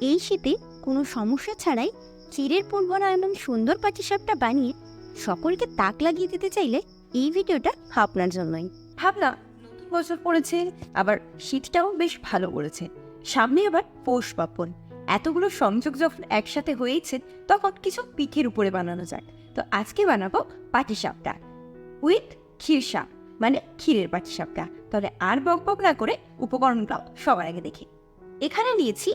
এই শীতে কোনো সমস্যা ছাড়াই ক্ষীরের পুরভরা এমন সুন্দর পাটিসাপটা বানিয়ে সকলকে তাক লাগিয়ে দিতে চাইলে এই ভিডিওটা আপনার জন্যই। ভাবলাম নতুন বছর পড়েছে, আবার শীতটাও বেশ ভালো পড়েছে, সামনে আবার পৌষ পার্বণ। এতগুলো সংযোগ যখন একসাথে হয়েছে তখন কিছু পিঠের উপরে বানানো যায়। তো আজকে বানাবো পাটিসাপটা উইথ ক্ষীরসাপ, মানে ক্ষীরের পাটিসাপটা। তাহলে আর বকবক না করে উপকরণগুলো সবার আগে দেখি। এখানে নিয়েছি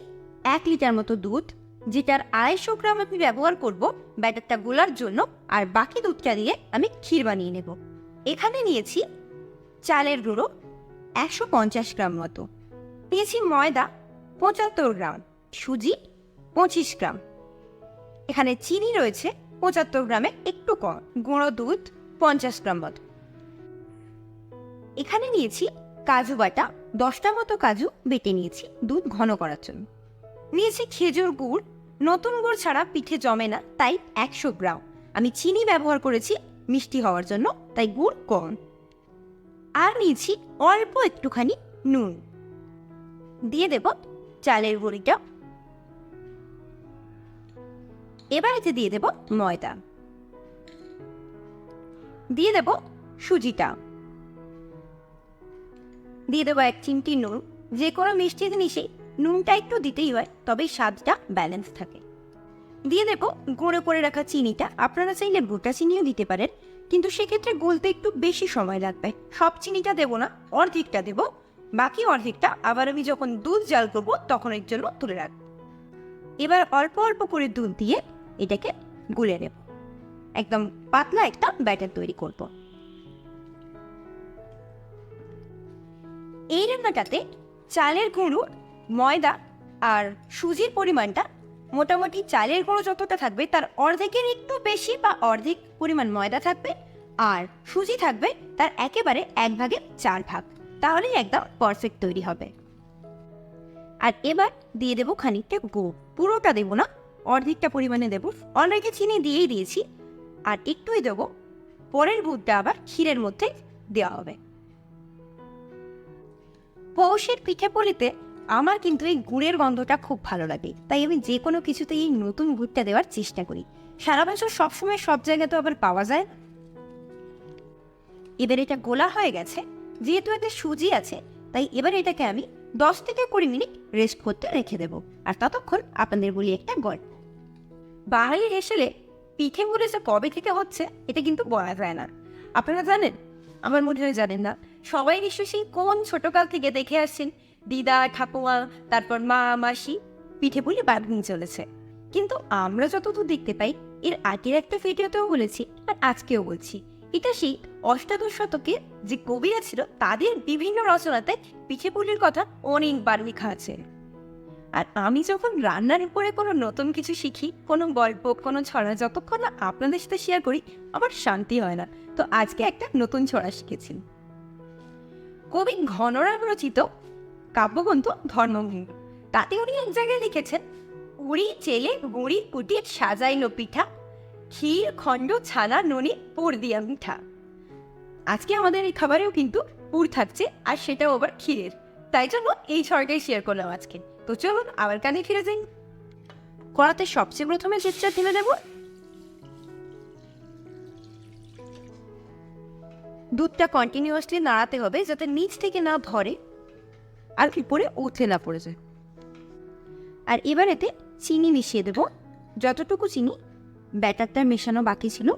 1 লিটার মতো দুধ, যেটার 250 গ্রাম আমি ব্যবহার করব ব্যাটারটা গোলার জন্য, আর বাকি দুধটা দিয়ে আমি ক্ষীর বানিয়ে নেব। এখানে নিয়েছি চালের গুঁড়ো 150 গ্রাম মতো, নিয়েছি ময়দা 75 গ্রাম, সুজি 25 গ্রাম, এখানে চিনি রয়েছে 75 গ্রামে একটু কম, গুঁড়ো দুধ 50 গ্রাম মতো। এখানে নিয়েছি কাজু বাটা 10টা মতো কাজু বেটে নিয়েছি দুধ ঘন করার জন্য। নিয়েছি খেজুর গুড়, নতুন গুড় ছাড়া পিঠে জমে না, তাই 100 গ্রাম। আমি চিনি ব্যবহার করেছি মিষ্টি হওয়ার জন্য, তাই গুড় কম। আর নিয়েছি অল্প একটুখানি নুন। দিয়ে দেব চালের গুঁড়িটা। এবার এতে দিয়ে দেব ময়দা, দিয়ে দেব সুজিটা, দিয়ে দেবো 1 চিমটি নুন। যে কোনো মিষ্টি জিনিসে নুনটা একটু দিতেই হয়, তবেই স্বাদটা ব্যালেন্স থাকে। দিয়ে দেবো গুঁড়ো করে রাখা চিনিটা। আপনারা চাইলে গোটা চিনিও দিতে পারেন, কিন্তু সেক্ষেত্রে গলতে একটু বেশি সময় লাগবে। সব চিনিটা দেবো না, অর্ধেকটা দেবো, বাকি অর্ধেকটা আবার আমি যখন দুধ জাল করবো তখন এর জন্য তুলে রাখবো। এবার অল্প অল্প করে দুধ দিয়ে এটাকে গুলে নেব, একদম পাতলা একটা ব্যাটার তৈরি করব। এই রান্নাটাতে চালের গুঁড়ো, ময়দা আর সুজির পরিমাণটা মোটামুটি চালের গুঁড়ো যতটা থাকবে তার অর্ধেকের একটু বেশি বা অর্ধেক পরিমাণ ময়দা থাকবে, আর সুজি থাকবে তার একেবারে 1/4 ভাগ। তাহলেই একদম পারফেক্ট তৈরি হবে। আর এবার দিয়ে দেবো খানিকটা গুড়, পুরোটা দেবো না, অর্ধেকটা পরিমাণে দেবো। অলরেডি চিনি দিয়েই দিয়েছি, আর একটুই দেবো। পরের গুড়টা আবার ক্ষীরের মধ্যে দেওয়া হবে। পৌষের পিঠে পুলিতে আমার কিন্তু এই গুড়ের গন্ধটা খুব ভালো লাগে, তাই আমি যে কোনো কিছুতে এই নতুন গুড়টা দেওয়ার চেষ্টা করি। সারা বছর সবসময় সব জায়গায় তো আবার পাওয়া যায়। এবার এটা গোলা হয়ে গেছে, যেহেতু এতে সুজি আছে, তাই এবার এটাকে আমি 10 থেকে 20 মিনিট রেস্ট করতে রেখে দেবো। আর ততক্ষণ আপনাদের বলি একটা গল্প। বাঙালি হেসেলে পিঠে পুলি যে কবে থেকে হচ্ছে এটা কিন্তু বলা যায় না। আপনারা জানেন? আমার মনে হয় জানেন না। সবাই নিশ্চয়ই সেই কোন ছোটকাল থেকে দেখে আসছেন দিদা, ঠাকুমা, তারপর মা, মাসি পিঠে পুলি বানিয়ে চলেছে। কিন্তু আমরা যতদূর দেখতে পাই, এর আগের একটা ভিডিওতেও বলেছি আর আজকেও বলছি, এটা সেই অষ্টাদশ শতকে যে কবিরা ছিল তাদের বিভিন্ন রচনাতে পিঠে পুলির কথা অনেকবার লেখা আছে। আর আমি যখন রান্নার উপরে কোনো নতুন কিছু শিখি, কোনো গল্প, কোনো ছড়া যতক্ষণ না আপনাদের সাথে শেয়ার করি, আমার শান্তি হয় না। তো আজকে একটা নতুন ছড়া শিখেছি। কবি ঘনরাম রচিত কাব্যগ্রন্থ ধর্মভঙ্গ, তাতে উনি এক জায়গায় লিখেছেন, উড়ি চেলে গুড়ি কুটি সাজাইলো পিঠা, ক্ষীর খণ্ড ছানা নুনি পুর দিয়া মিঠা। আজকে আমাদের এই খাবারেও কিন্তু পুর থাকছে, আর সেটাও আবার ক্ষীরের। তাই জন্য এই ছড়াটাই শেয়ার করলাম আজকে। তো চলুন আবার কানে ফিরে যাই। কড়াতে সবচেয়ে প্রথমে দুধটা ঢেলে দেব। দুধটা কন্টিনিউয়াসলি নাড়াতে হবে যাতে নিচ থেকে না ধরে আর উপরে উঠে না পড়ে যায়। আর এবার এতে চিনি মিশিয়ে দেব। যতটুকু চিনি ব্যাটারটা মেশানো বাকি ছিল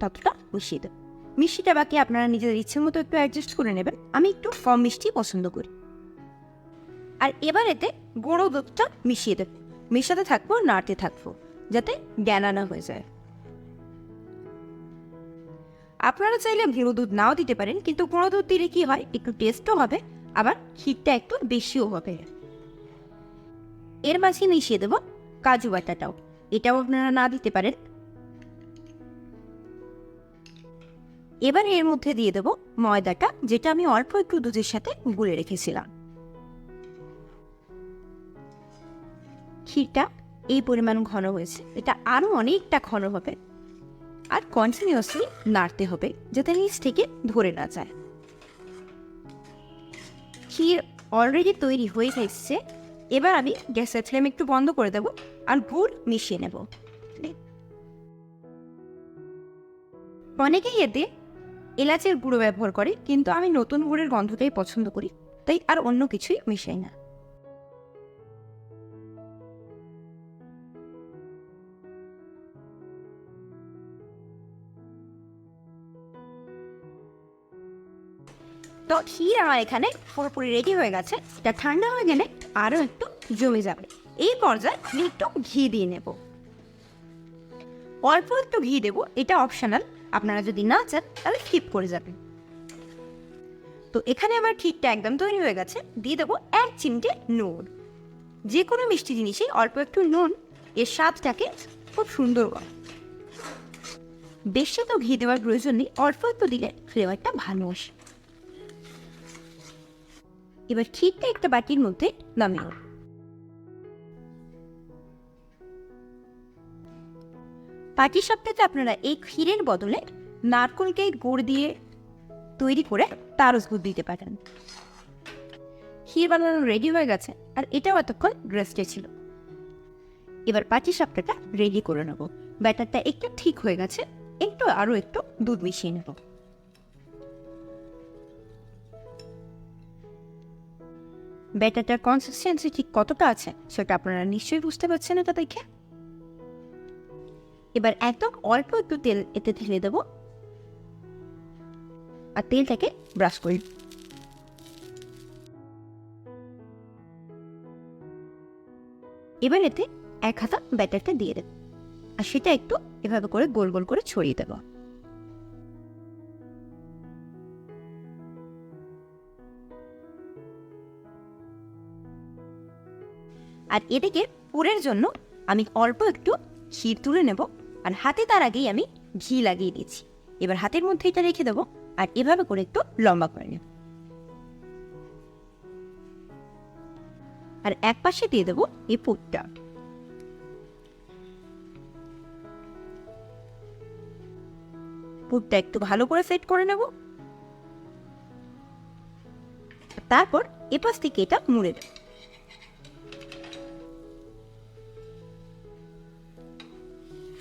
ততটা মিশিয়ে দেব। মিষ্টিটা বাকি আপনারা নিজেদের ইচ্ছে মতো একটু অ্যাডজাস্ট করে নেবেন। আমি একটু কম মিষ্টি পছন্দ করি। আর এবার এতে গুঁড়ো দুধটা মিশিয়ে দেব। মেশাতে থাকবো, নাড়তে থাকবো যাতে জ্ঞানা না হয়ে যায়। আপনারা চাইলে গুঁড়ো দুধ নাও দিতে পারেন, কিন্তু গুঁড়ো দুধ দিলে কি হয়, একটু টেস্টও হবে, আবার ক্ষীরটা একটু বেশিও হবে। এর মাঝে মিশিয়ে দেব কাজু বাটাটাও, এটাও আপনারা না দিতে পারেন। এবার এর মধ্যে দিয়ে দেব ময়দাটা, যেটা আমি অল্প একটু দুধের সাথে গুলে রেখেছিলাম। ক্ষীরটা এই পরিমাণ ঘন হয়েছে, এটা আরো অনেকটা ঘন হবে। আর কন্টিনিউয়াসলি নাড়তে হবে যাতে নিচ থেকে ধরে না যায়। ক্ষীর অলরেডি তৈরি হয়ে এসছে, এবার আমি গ্যাসের ফ্লেম একটু বন্ধ করে দেবো আর গুড় মিশিয়ে নেব। অনেকেই এতে এলাচের গুঁড়ো ব্যবহার করে, কিন্তু আমি নতুন গুড়ের গন্ধটাই পছন্দ করি, তাই আর অন্য কিছুই মিশাই না। তো ক্ষীর আমার এখানে পুরোপুরি রেডি হয়ে গেছে। এটা ঠান্ডা হয়ে গেলে আরও একটু জমে যাবে। এই পর্যায়ে আমি একটু ঘি দিয়ে নেব। অল্প একটু ঘি দেবো, এটা অপশনাল, আপনারা যদি না চান তাহলে স্কিপ করে যাবেন। তো এখানে আমার ক্ষীরটা একদম তৈরি হয়ে গেছে। দিয়ে দেবো 1 চিমটে নুন। যে কোনো মিষ্টি জিনিসে অল্প একটু নুন এর স্বাদটাকে খুব সুন্দর করে। বেশি তো ঘি দেওয়ার প্রয়োজন নেই, অল্প একটু দিলে ফ্লেভারটা ভালো আসে। এবার ক্ষীরটা একটা বাটির মধ্যে নামিয়ে নেব। পাটিসাপটাতে আপনারা এই ক্ষীরের বদলে নারকেলকে গুড় দিয়ে তৈরি করে তারস গুড় দিতে পারেন। ক্ষীর বানানো রেডি হয়ে গেছে, আর এটাও এতক্ষণ রেস্টে ছিল। এবার পাটিসাপটাটা রেডি করে নেব। ব্যাটারটা একটু ঠিক হয়ে গেছে, আরও একটু দুধ মিশিয়ে নেব। ব্যাটারটার কনসিস্টেন্সি ঠিক কতটা আছে সেটা আপনারা নিশ্চয়ই বুঝতে পারছেন এটা দেখে। এবার একদম অল্প একটু তেল এতে ঢেলে দেবো আর তেলটাকে ব্রাশ করি। এবার এতে 1 হাতা ব্যাটারটা দিয়ে দেব, আর সেটা একটু এভাবে করে গোল গোল করে ছড়িয়ে দেব। আর এদিকে পুরের জন্য আমি অল্প একটু ক্ষীর তুলে নেব, আর হাতে তার আগেই আমি ঘি লাগিয়ে দিয়েছি। এবার হাতের মধ্যে এটা রেখে দেবো, আর এভাবে করে একটু লম্বা করে নেব। আর এক পাশে দিয়ে দেবো এই পুরটা। পুরটা একটু ভালো করে সেট করে নেব, তারপর এপাশ থেকে এটা মুড়ে দেব।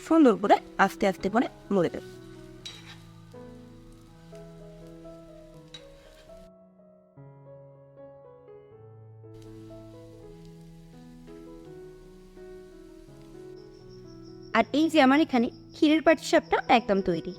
সুন্দর করে আস্তে আস্তে করে মুড়ে দেব। আর এই যে আমার এখানে ক্ষীরের পাটিসাপটা একদম তৈরি।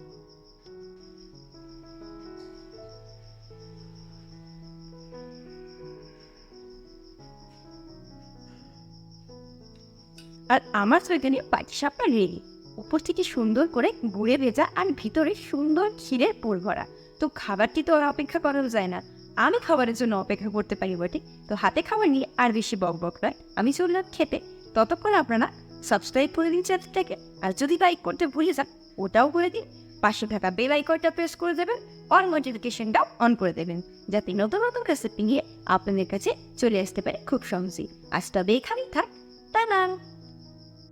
আর আমার তো এখানে পাটিসাপটা রেডি। উপর থেকে সুন্দর করে গুড়ে ভেজা আর ভিতরে সুন্দর ক্ষীরের পুর ভরা। তো খাবারটি তো আর অপেক্ষা করা যায় না, আমি খাবারের জন্য অপেক্ষা করতে পারি বটে। তো হাতে খাবার নিয়ে আর বেশি বক বক নয়, আমি চললাম খেতে। ততক্ষণ আপনারা সাবস্ক্রাইব করে দিন চ্যানেলটাকে, আর যদি লাইক করতে ভুলে যান ওটাও করে দিন। পাশে থাকা বেল আইকনটা প্রেস করে দেবেন, অল নোটিফিকেশনটাও অন করে দেবেন, যাতে নতুন নতুন রেসিপি নিয়ে আপনাদের কাছে চলে আসতে পারে খুব সহজেই। আজ তবে এখানেই থাক, টাটা।